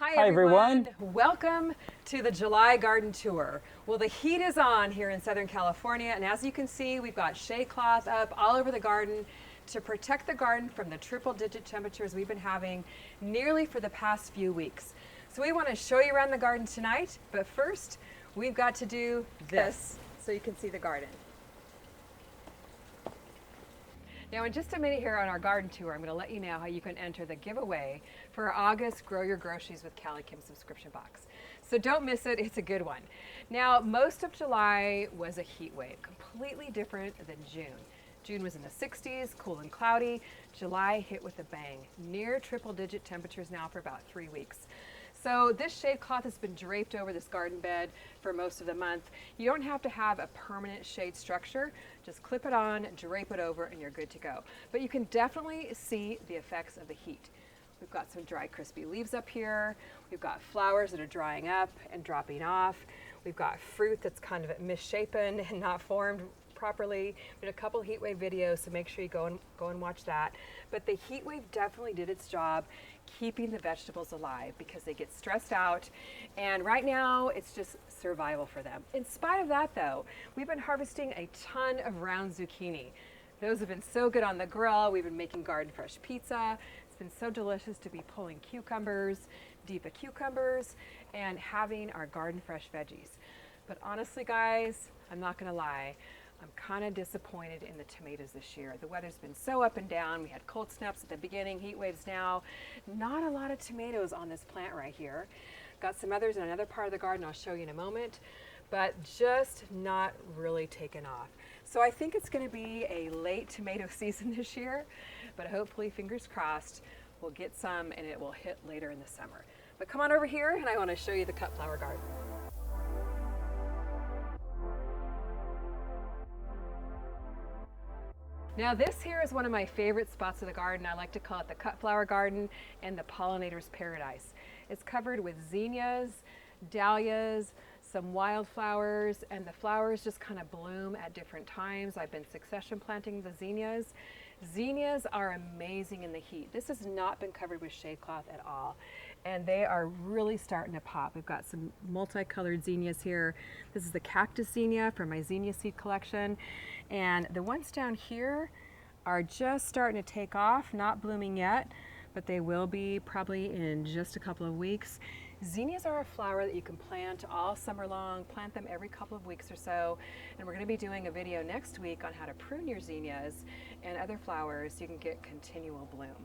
Hi everyone. Welcome to the July garden tour. Well, the heat is on here in Southern California, and as you can see, we've got shade cloth up all over the garden to protect the garden from the triple-digit temperatures we've been having nearly for the past few weeks. So we want to show you around the garden tonight, but first we've got to do this so you can see the garden. Now in just a minute here on our garden tour, I'm going to let you know how you can enter the giveaway for our August Grow Your Groceries with CaliKim Subscription Box. So don't miss it, it's a good one. Now most of July was a heat wave, completely different than June. June was in the 60s, cool and cloudy. July hit with a bang, near triple-digit temperatures now for about 3 weeks. So this shade cloth has been draped over this garden bed for most of the month. You don't have to have a permanent shade structure. Just clip it on, drape it over, and you're good to go. But you can definitely see the effects of the heat. We've got some dry, crispy leaves up here. We've got flowers that are drying up and dropping off. We've got fruit that's kind of misshapen and not formed properly. We did a couple heat wave videos, so make sure you go and watch that. But the heat wave definitely did its job keeping the vegetables alive because they get stressed out, and right now it's just survival for them. In spite of that though, we've been harvesting a ton of round zucchini. Those have been so good on the grill. We've been making garden fresh pizza. It's been so delicious to be pulling cucumbers, Deepa cucumbers, and having our garden fresh veggies. But honestly guys, I'm not gonna lie, I'm kind of disappointed in the tomatoes this year. The weather's been so up and down. We had cold snaps at the beginning, heat waves now. Not a lot of tomatoes on this plant right here. Got some others in another part of the garden I'll show you in a moment, but just not really taken off. So I think it's going to be a late tomato season this year, but hopefully, fingers crossed, we'll get some and it will hit later in the summer. But come on over here and I want to show you the cut flower garden. Now this here is one of my favorite spots of the garden. I like to call it the cut flower garden and the pollinator's paradise. It's covered with zinnias, dahlias, some wildflowers, and the flowers just kind of bloom at different times. I've been succession planting the zinnias. Zinnias are amazing in the heat. This has not been covered with shade cloth at all, and they are really starting to pop. We've got some multicolored zinnias here. This is the cactus zinnia from my zinnia seed collection, and the ones down here are just starting to take off, not blooming yet, but they will be probably in just a couple of weeks. Zinnias are a flower that you can plant all summer long, plant them every couple of weeks or so, and we're going to be doing a video next week on how to prune your zinnias and other flowers so you can get continual bloom.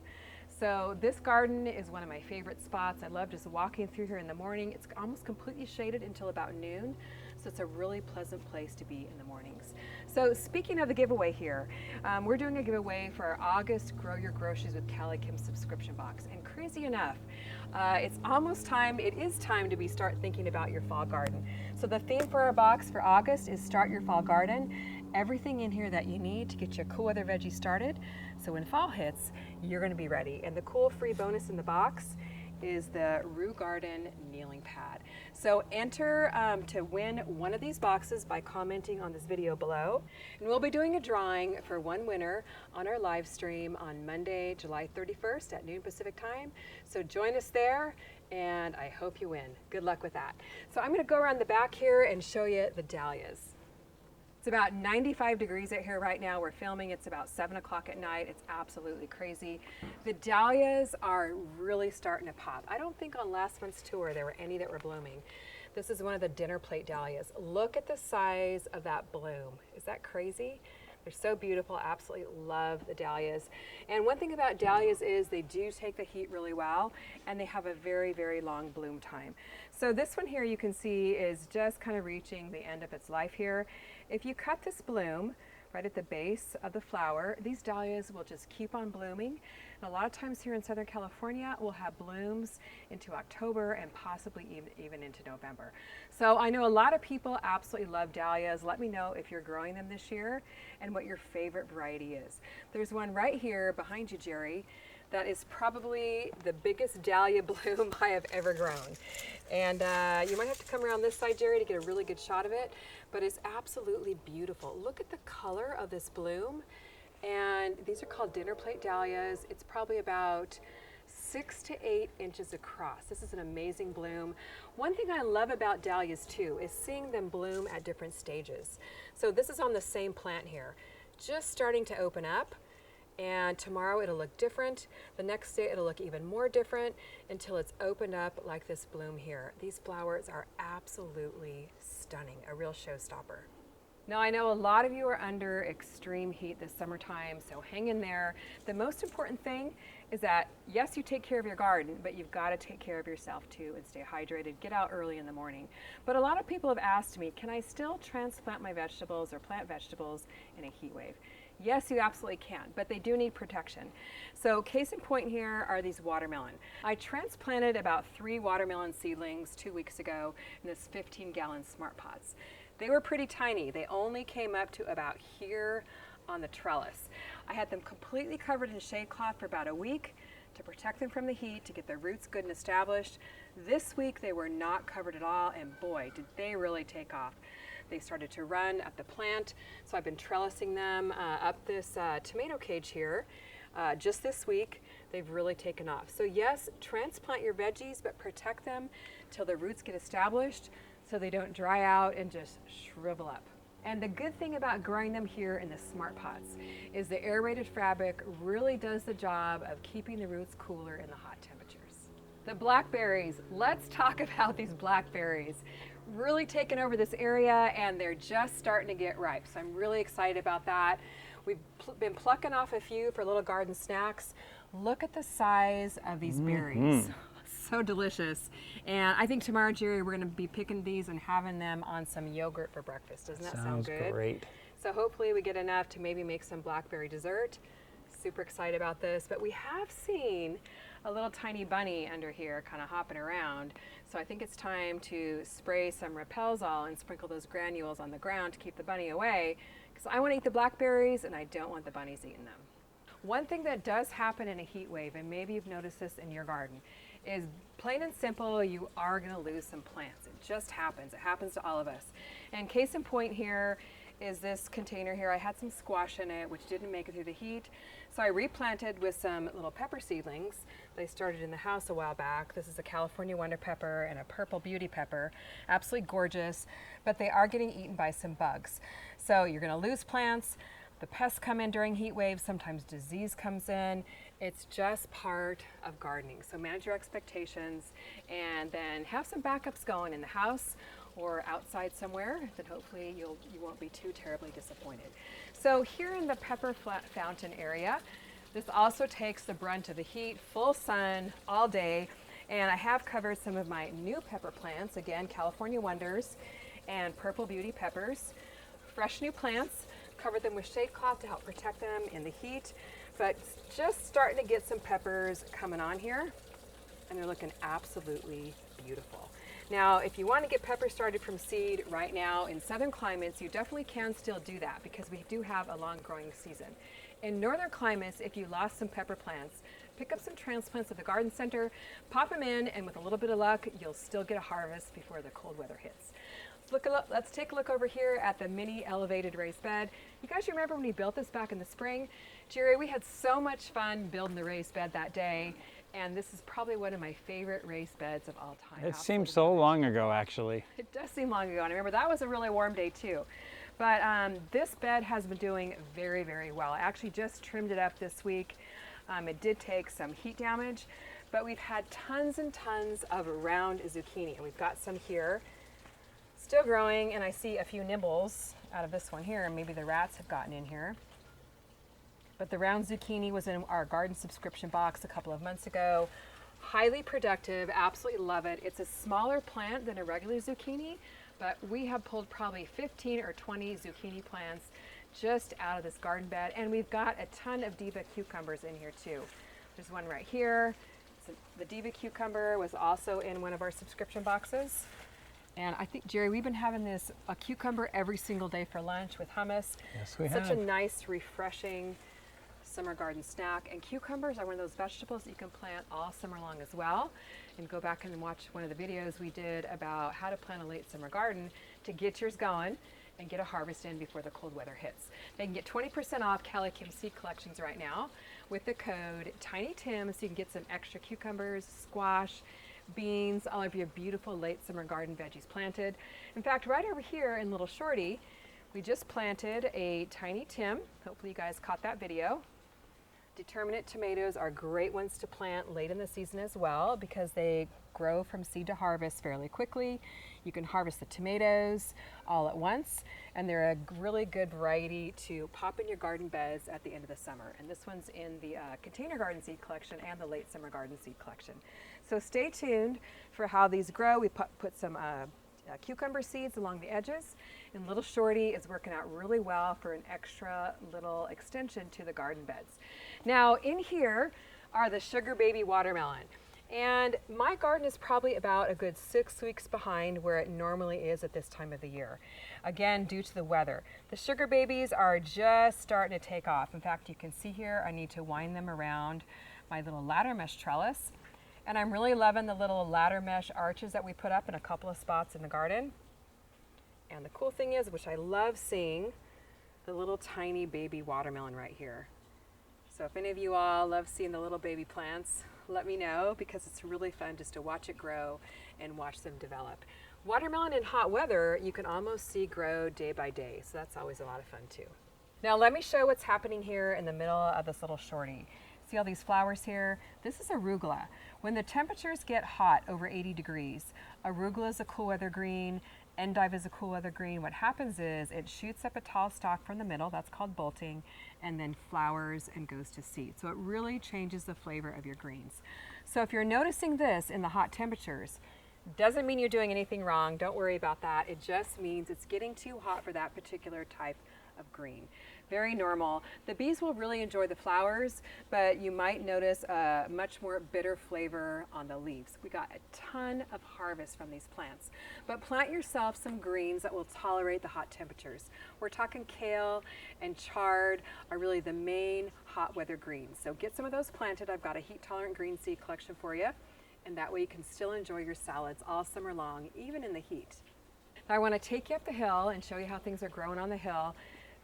So this garden is one of my favorite spots. I love just walking through here in the morning. It's almost completely shaded until about noon, so it's a really pleasant place to be in the mornings. So speaking of the giveaway here, we're doing a giveaway for our August Grow Your Groceries with CaliKim Subscription Box. And crazy enough, it's almost time, it is time to start thinking about your fall garden. So the theme for our box for August is Start Your Fall Garden. Everything in here that you need to get your cool weather veggies started. So when fall hits, you're gonna be ready. And the cool free bonus in the box is the Rue Garden kneeling pad. So enter to win one of these boxes by commenting on this video below. And we'll be doing a drawing for one winner on our live stream on Monday, July 31st at noon Pacific time. So join us there and I hope you win. Good luck with that. So I'm gonna go around the back here and show you the dahlias. It's about 95 degrees out here right now. We're filming, it's about 7 o'clock at night. It's absolutely crazy. The dahlias are really starting to pop. I don't think on last month's tour there were any that were blooming. This is one of the dinner plate dahlias. Look at the size of that bloom. Is that crazy? They're so beautiful, absolutely love the dahlias. And one thing about dahlias is they do take the heat really well and they have a very, very long bloom time. So this one here you can see is just kind of reaching the end of its life here. If you cut this bloom right at the base of the flower, these dahlias will just keep on blooming. And a lot of times here in Southern California, we'll have blooms into October and possibly even into November. So I know a lot of people absolutely love dahlias. Let me know if you're growing them this year and what your favorite variety is. There's one right here behind you, Jerry, that is probably the biggest dahlia bloom I have ever grown. And you might have to come around this side, Jerry, to get a really good shot of it, but it's absolutely beautiful. Look at the color of this bloom. And these are called dinner plate dahlias. It's probably about 6 to 8 inches across. This is an amazing bloom. One thing I love about dahlias too is seeing them bloom at different stages. So this is on the same plant here, just starting to open up. And tomorrow it'll look different. The next day it'll look even more different until it's opened up like this bloom here. These flowers are absolutely stunning, a real showstopper. Now I know a lot of you are under extreme heat this summertime, so hang in there. The most important thing is that, yes, you take care of your garden, but you've got to take care of yourself too and stay hydrated. Get out early in the morning. But a lot of people have asked me, can I still transplant my vegetables or plant vegetables in a heat wave? Yes, you absolutely can, but they do need protection. So case in point here are these watermelon. I transplanted about 3 watermelon seedlings 2 weeks ago in this 15-gallon smart pots. They were pretty tiny. They only came up to about here on the trellis. I had them completely covered in shade cloth for about a week to protect them from the heat, to get their roots good and established. This week they were not covered at all, and boy, did they really take off. They started to run up the plant, so I've been trellising them up this tomato cage here. Just this week, they've really taken off. So yes, transplant your veggies, but protect them till the roots get established so they don't dry out and just shrivel up. And the good thing about growing them here in the smart pots is the aerated fabric really does the job of keeping the roots cooler in the hot temperatures. The blackberries, let's talk about these blackberries. Really taken over this area, and they're just starting to get ripe. So I'm really excited about that. We've been plucking off a few for little garden snacks. Look at the size of these berries. So delicious. And I think tomorrow, Jerry, we're going to be picking these and having them on some yogurt for breakfast. Doesn't that sound good? Sounds great. So hopefully we get enough to maybe make some blackberry dessert. Super excited about this. But we have seen a little tiny bunny under here kind of hopping around. So I think it's time to spray some Repelzol and sprinkle those granules on the ground to keep the bunny away, because I want to eat the blackberries and I don't want the bunnies eating them. One thing that does happen in a heat wave, and maybe you've noticed this in your garden, is plain and simple, you are going to lose some plants. It just happens. It happens to all of us. And case in point here is this container here. I had some squash in it, which didn't make it through the heat. So I replanted with some little pepper seedlings that I started in the house a while back. This is a California Wonder Pepper and a Purple Beauty Pepper. Absolutely gorgeous, but they are getting eaten by some bugs. So you're going to lose plants. The pests come in during heat waves. Sometimes disease comes in. It's just part of gardening. So manage your expectations and then have some backups going in the house or outside somewhere, then hopefully you won't be too terribly disappointed. So here in the pepper fountain area, this also takes the brunt of the heat, full sun all day, and I have covered some of my new pepper plants, again, California Wonders and Purple Beauty Peppers, fresh new plants, covered them with shade cloth to help protect them in the heat, but just starting to get some peppers coming on here, and they're looking absolutely beautiful. Now, if you want to get peppers started from seed right now in southern climates, you definitely can still do that because we do have a long growing season. In northern climates, if you lost some pepper plants, pick up some transplants at the garden center, pop them in, and with a little bit of luck, you'll still get a harvest before the cold weather hits. Let's take a look over here at the mini elevated raised bed. You guys remember when we built this back in the spring? Jerry, we had so much fun building the raised bed that day. And this is probably one of my favorite raised beds of all time. It seems so long ago, actually. It does seem long ago, and I remember that was a really warm day too. But this bed has been doing very, very well. I actually just trimmed it up this week. It did take some heat damage, but we've had tons and tons of round zucchini, and we've got some here still growing, and I see a few nibbles out of this one here, and maybe the rats have gotten in here. But the round zucchini was in our garden subscription box a couple of months ago. Highly productive, absolutely love it. It's a smaller plant than a regular zucchini, but we have pulled probably 15 or 20 zucchini plants just out of this garden bed. And we've got a ton of diva cucumbers in here too. There's one right here. So the diva cucumber was also in one of our subscription boxes. And I think, Jerry, we've been having a cucumber every single day for lunch with hummus. Yes, we have. Such a nice, refreshing summer garden snack. And cucumbers are one of those vegetables that you can plant all summer long as well. And go back and watch one of the videos we did about how to plant a late summer garden to get yours going and get a harvest in before the cold weather hits. They can get 20% off CaliKim seed collections right now with the code TinyTim, so you can get some extra cucumbers, squash, beans, all of your beautiful late summer garden veggies planted. In fact, right over here in Little Shorty, we just planted a Tiny Tim. Hopefully you guys caught that video. Determinate tomatoes are great ones to plant late in the season as well because they grow from seed to harvest fairly quickly. You can harvest the tomatoes all at once, and they're a really good variety to pop in your garden beds at the end of the summer. And this one's in the container garden seed collection and the late summer garden seed collection. So stay tuned for how these grow. We put some cucumber seeds along the edges, and Little Shorty is working out really well for an extra little extension to the garden beds. Now in here are the sugar baby watermelon, and my garden is probably about a good 6 weeks behind where it normally is at this time of the year. Again, due to the weather. The sugar babies are just starting to take off. In fact, you can see here I need to wind them around my little ladder mesh trellis. And I'm really loving the little ladder mesh arches that we put up in a couple of spots in the garden. And the cool thing is, which I love seeing, the little tiny baby watermelon right here. So if any of you all love seeing the little baby plants, let me know, because it's really fun just to watch it grow and watch them develop. Watermelon in hot weather, you can almost see grow day by day. So that's always a lot of fun too. Now let me show what's happening here in the middle of this Little Shorty. See all these flowers here? This is arugula. When the temperatures get hot, over 80 degrees, arugula is a cool weather green, endive is a cool weather green. What happens is it shoots up a tall stalk from the middle, that's called bolting, and then flowers and goes to seed. So it really changes the flavor of your greens. So if you're noticing this in the hot temperatures, doesn't mean you're doing anything wrong. Don't worry about that. It just means it's getting too hot for that particular type of green. Very normal. The bees will really enjoy the flowers, but you might notice a much more bitter flavor on the leaves. We got a ton of harvest from these plants, but plant yourself some greens that will tolerate the hot temperatures. We're talking kale and chard are really the main hot weather greens. So get some of those planted. I've got a heat tolerant green seed collection for you, and that way you can still enjoy your salads all summer long, even in the heat. Now I want to take you up the hill and show you how things are growing on the hill.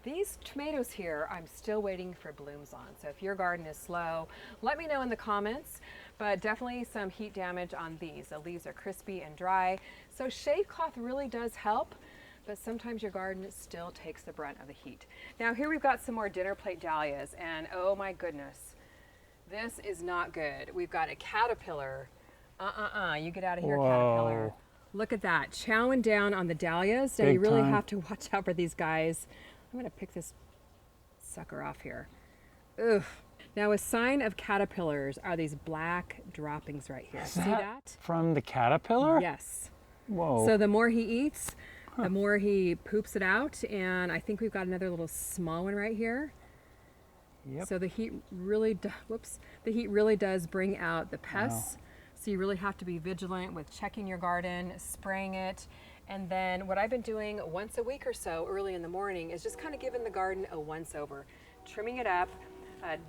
These tomatoes here, I'm still waiting for blooms on. So if your garden is slow, let me know in the comments, but definitely some heat damage on these. The leaves are crispy and dry. So shade cloth really does help, but sometimes your garden still takes the brunt of the heat. Now here we've got some more dinner plate dahlias, and oh my goodness, this is not good. We've got a caterpillar. You get out of here, Whoa. caterpillar. Look at that, chowing down on the dahlias. Now you really have to watch out for these guys. I'm going to pick this sucker off here. Oof. Now a sign of caterpillars are these black droppings right here. See that? From the caterpillar? Yes. Whoa. So the more he eats, the more he poops it out. And I think we've got another little small one right here. Yep. So the heat really, the heat really does bring out the pests. Wow. So you really have to be vigilant with checking your garden, spraying it. And then what I've been doing once a week or so early in the morning is just kind of giving the garden a once over, trimming it up,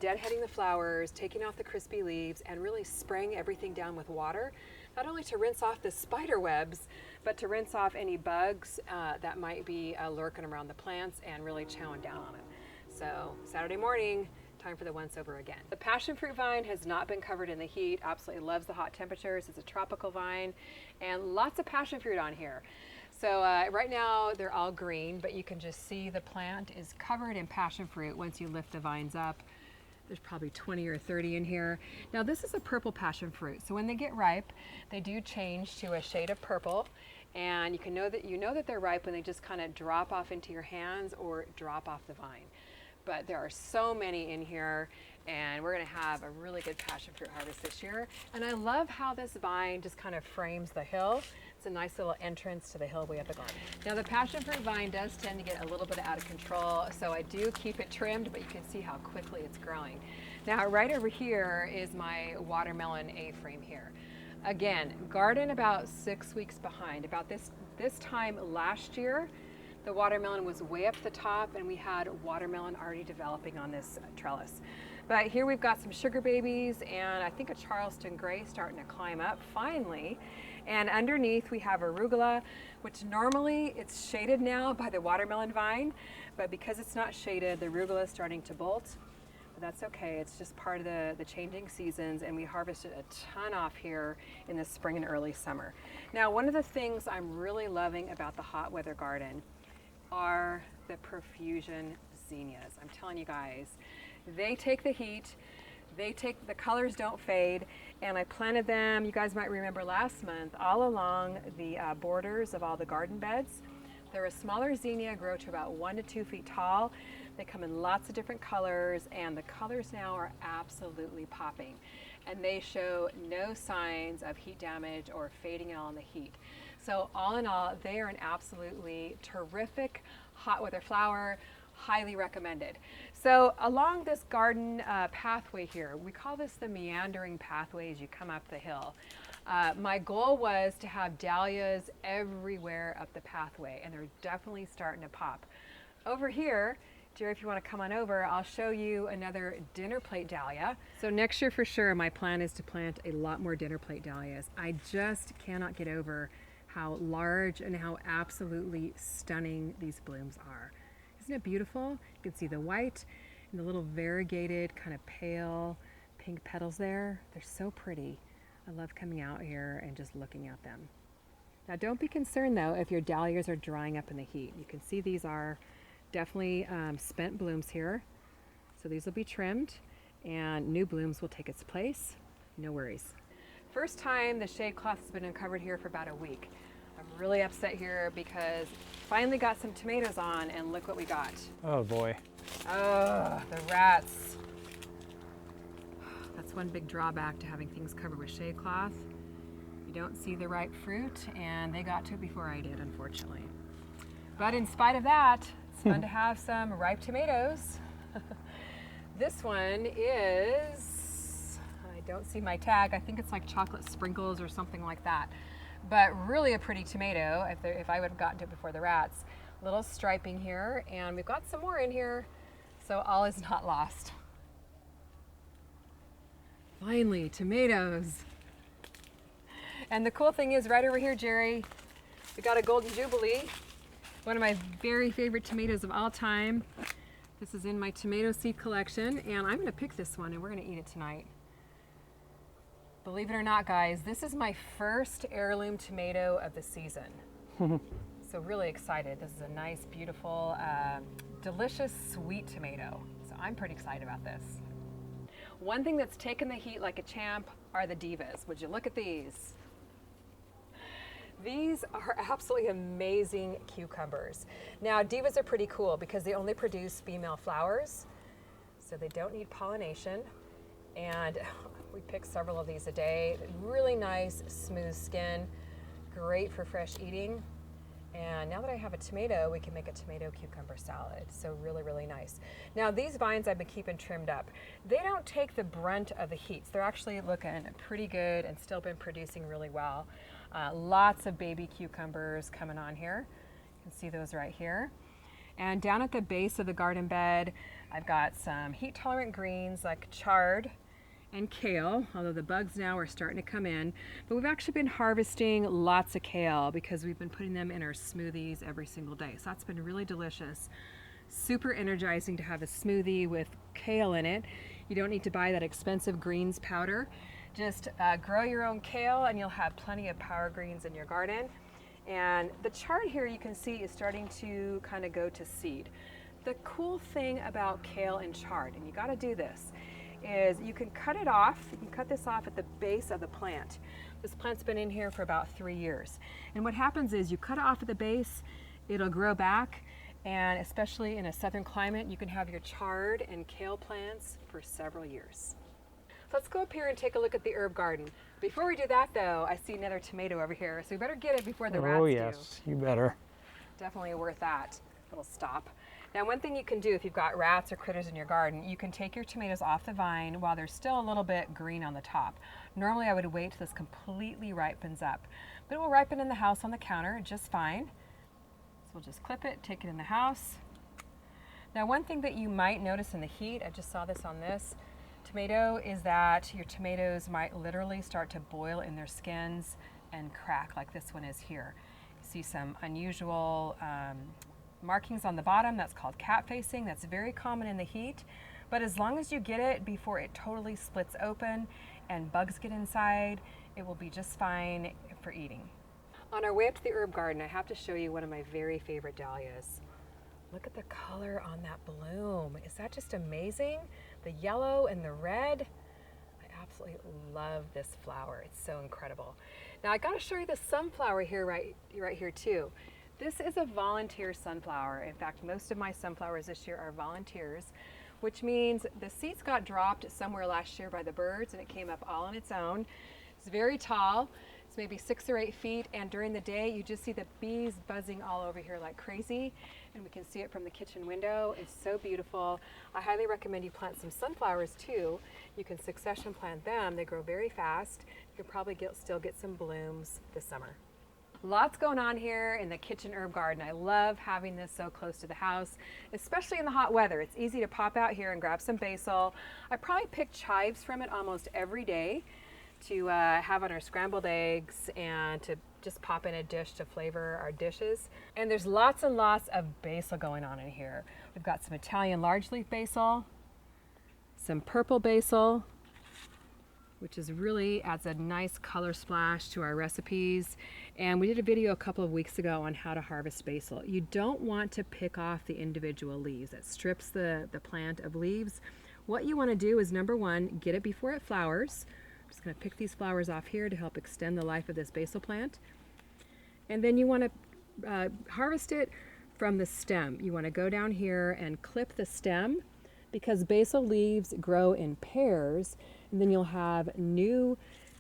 deadheading the flowers, taking off the crispy leaves, and really spraying everything down with water, not only to rinse off the spider webs, but to rinse off any bugs that might be lurking around the plants and really chowing down on them. So Saturday morning, time for the once over again. The passion fruit vine has not been covered in the heat, absolutely loves the hot temperatures. It's a tropical vine, and lots of passion fruit on here. So right now they're all green, but you can just see the plant is covered in passion fruit once you lift the vines up. There's probably 20 or 30 in here. Now this is a purple passion fruit, so when they get ripe, they do change to a shade of purple, and you know that they're ripe when they just kind of drop off into your hands or drop off the vine. But there are so many in here, and we're going to have a really good passion fruit harvest this year. And I love how this vine just kind of frames the hill. It's a nice little entrance to the hill way up the garden. Now the passion fruit vine does tend to get a little bit out of control, so I do keep it trimmed, but you can see how quickly it's growing. Now right over here is my watermelon A-frame here. Again, garden about 6 weeks behind. About this time last year, the watermelon was way up the top, and we had watermelon already developing on this trellis. But here we've got some sugar babies, and I think a Charleston gray starting to climb up finally. And underneath we have arugula, which normally it's shaded now by the watermelon vine, but because it's not shaded, the arugula is starting to bolt. but that's okay. It's just part of the changing seasons, and we harvested a ton off here in the spring and early summer. Now, one of the things I'm really loving about the hot weather garden are the profusion zinnias. I'm telling you guys, they take the heat, the colors don't fade, and I planted them, you guys might remember last month, all along the borders of all the garden beds. They're a smaller zinnia, grow to about 1 to 2 feet tall. They come in lots of different colors, and the colors now are absolutely popping. And they show no signs of heat damage or fading out on the heat. So all in all, they are an absolutely terrific hot weather flower, highly recommended. So along this garden pathway here, we call this the meandering pathway as you come up the hill. My goal was to have dahlias everywhere up the pathway, and they're definitely starting to pop. Over here, Jerry, if you want to come on over, I'll show you another dinner plate dahlia. So next year for sure, my plan is to plant a lot more dinner plate dahlias. I just cannot get over how large and how absolutely stunning these blooms are. Isn't it beautiful? You can see the white and the little variegated kind of pale pink petals there. They're so pretty. I love coming out here and just looking at them. Now don't be concerned though if your dahlias are drying up in the heat. You can see these are definitely spent blooms here. So these will be trimmed and new blooms will take its place. No worries. First time the shade cloth has been uncovered here for about a week. I'm really upset here because finally got some tomatoes on, and look what we got. Oh boy. Oh, the rats. That's one big drawback to having things covered with shade cloth. You don't see the ripe fruit, and they got to it before I did, unfortunately. But in spite of that, it's fun to have some ripe tomatoes. This one is, I don't see my tag, I think it's like chocolate sprinkles or something like that. But really a pretty tomato if I would have gotten to it before the rats. Little striping here, and we've got some more in here, so all is not lost. Finally, tomatoes. And the cool thing is right over here, Jerry, we got a Golden Jubilee, one of my very favorite tomatoes of all time. This is in my tomato seed collection, and I'm gonna pick this one and we're gonna eat it tonight. Believe it or not, guys, this is my first heirloom tomato of the season. So really excited. This is a nice, beautiful, delicious, sweet tomato. So I'm pretty excited about this. One thing that's taken the heat like a champ are the divas. Would you look at these? These are absolutely amazing cucumbers. Now, divas are pretty cool because they only produce female flowers, so they don't need pollination. And we pick several of these a day. Really nice, smooth skin, great for fresh eating. And now that I have a tomato, we can make a tomato cucumber salad. So really, really nice. Now these vines I've been keeping trimmed up. They don't take the brunt of the heats. They're actually looking pretty good and still been producing really well. Lots of baby cucumbers coming on here. You can see those right here. And down at the base of the garden bed, I've got some heat tolerant greens like chard and kale, although the bugs now are starting to come in. But we've actually been harvesting lots of kale because we've been putting them in our smoothies every single day. So that's been really delicious. Super energizing to have a smoothie with kale in it. You don't need to buy that expensive greens powder. Just grow your own kale and you'll have plenty of power greens in your garden. And the chard here you can see is starting to kind of go to seed. The cool thing about kale and chard, and you got to do this, is you can cut it off. You can cut this off at the base of the plant. This plant's been in here for about 3 years. And what happens is you cut it off at the base, it'll grow back, and especially in a southern climate, you can have your chard and kale plants for several years. So let's go up here and take a look at the herb garden. Before we do that though, I see another tomato over here, so we better get it before the rats do. Oh yes, you better. Definitely worth that little stop. Now one thing you can do if you've got rats or critters in your garden, you can take your tomatoes off the vine while they're still a little bit green on the top. Normally I would wait till this completely ripens up, but it will ripen in the house on the counter just fine. So we'll just clip it, take it in the house. Now one thing that you might notice in the heat, I just saw this on this tomato, is that your tomatoes might literally start to boil in their skins and crack like this one is here. You see some unusual markings on the bottom. That's called cat facing. That's very common in the heat, But as long as you get it before it totally splits open and bugs get inside, it will be just fine for eating. On our way up to the herb garden, I have to show you one of my very favorite dahlias. Look at the color on that bloom. Is that just amazing? The yellow and the red. I absolutely love this flower. It's so incredible. Now I got to show you the sunflower here, right here too. This is a volunteer sunflower. In fact, most of my sunflowers this year are volunteers, which means the seeds got dropped somewhere last year by the birds and it came up all on its own. It's very tall. It's maybe 6 or 8 feet, and during the day you just see the bees buzzing all over here like crazy, and we can see it from the kitchen window. It's so beautiful. I highly recommend you plant some sunflowers too. You can succession plant them. They grow very fast. You can probably still get some blooms this summer. Lots going on here in the kitchen herb garden. I love having this so close to the house, especially in the hot weather. It's easy to pop out here and grab some basil. I probably pick chives from it almost every day to have on our scrambled eggs and to just pop in a dish to flavor our dishes. And there's lots and lots of basil going on in here. We've got some Italian large leaf basil, some purple basil, which is really adds a nice color splash to our recipes. And we did a video a couple of weeks ago on how to harvest basil. You don't want to pick off the individual leaves. It strips the plant of leaves. What you want to do is, number one, get it before it flowers. I'm just going to pick these flowers off here to help extend the life of this basil plant. And then you want to harvest it from the stem. You want to go down here and clip the stem, because basil leaves grow in pairs, and then you'll have new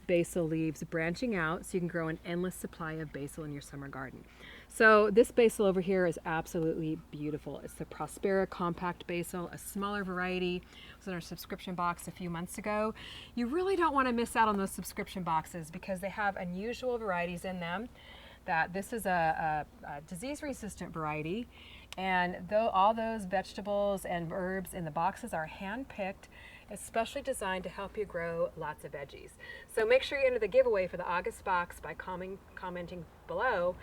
basil leaves branching out, so you can grow an endless supply of basil in your summer garden. So this basil over here is absolutely beautiful. It's the Prospera compact basil, a smaller variety. It was in our subscription box a few months ago. You really don't want to miss out on those subscription boxes because they have unusual varieties in them. That this is a disease-resistant variety, and though all those vegetables and herbs in the boxes are hand-picked, especially designed to help you grow lots of veggies. So make sure you enter the giveaway for the August box by commenting below.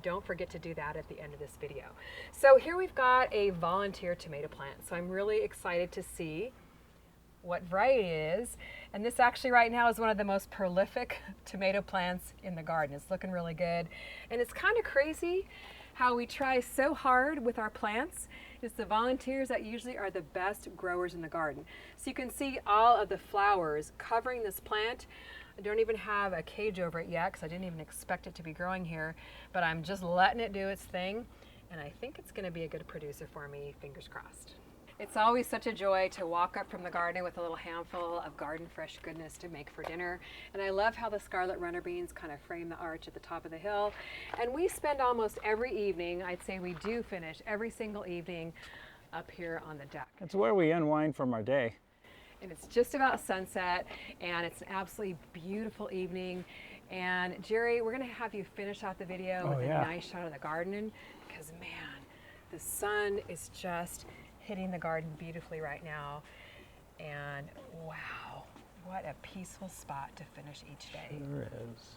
Don't forget to do that at the end of this video. So here we've got a volunteer tomato plant. So I'm really excited to see what variety it is. And this actually right now is one of the most prolific tomato plants in the garden. It's looking really good. And it's kind of crazy how we try so hard with our plants. It's the volunteers that usually are the best growers in the garden. So you can see all of the flowers covering this plant. I don't even have a cage over it yet because I didn't even expect it to be growing here, but I'm just letting it do its thing. And I think it's gonna be a good producer for me, fingers crossed. It's always such a joy to walk up from the garden with a little handful of garden fresh goodness to make for dinner. And I love how the scarlet runner beans kind of frame the arch at the top of the hill. And we spend almost every evening, I'd say we do finish every single evening up here on the deck. It's where we unwind from our day. And it's just about sunset, and it's an absolutely beautiful evening. And Jerry, we're gonna have you finish out the video with a nice shot of the garden, because man, the sun is just hitting the garden beautifully right now. And wow, what a peaceful spot to finish each day. Sure is.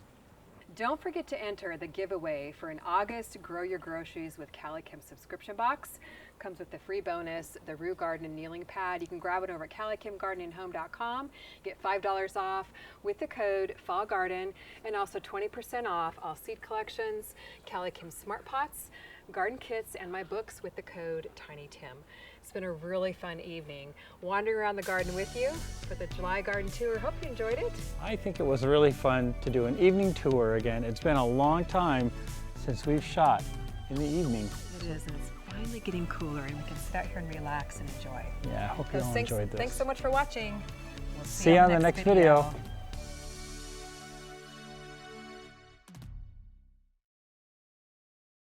Don't forget to enter the giveaway for an August Grow Your Groceries with CaliKim Subscription Box. Comes with the free bonus, the Rue Garden Kneeling Pad. You can grab it over at CaliKimGardenandHome.com. Get $5 off with the code FALLGARDEN, and also 20% off all seed collections, CaliKim Smart Pots, garden kits, and my books with the code TinyTim. It's been a really fun evening wandering around the garden with you for the July garden tour. Hope you enjoyed it. I think it was really fun to do an evening tour again. It's been a long time since we've shot in the evening. It is, and it's finally getting cooler, and we can sit out here and relax and enjoy. Yeah, I hope you all enjoyed this. Thanks so much for watching. We'll See you on the next video.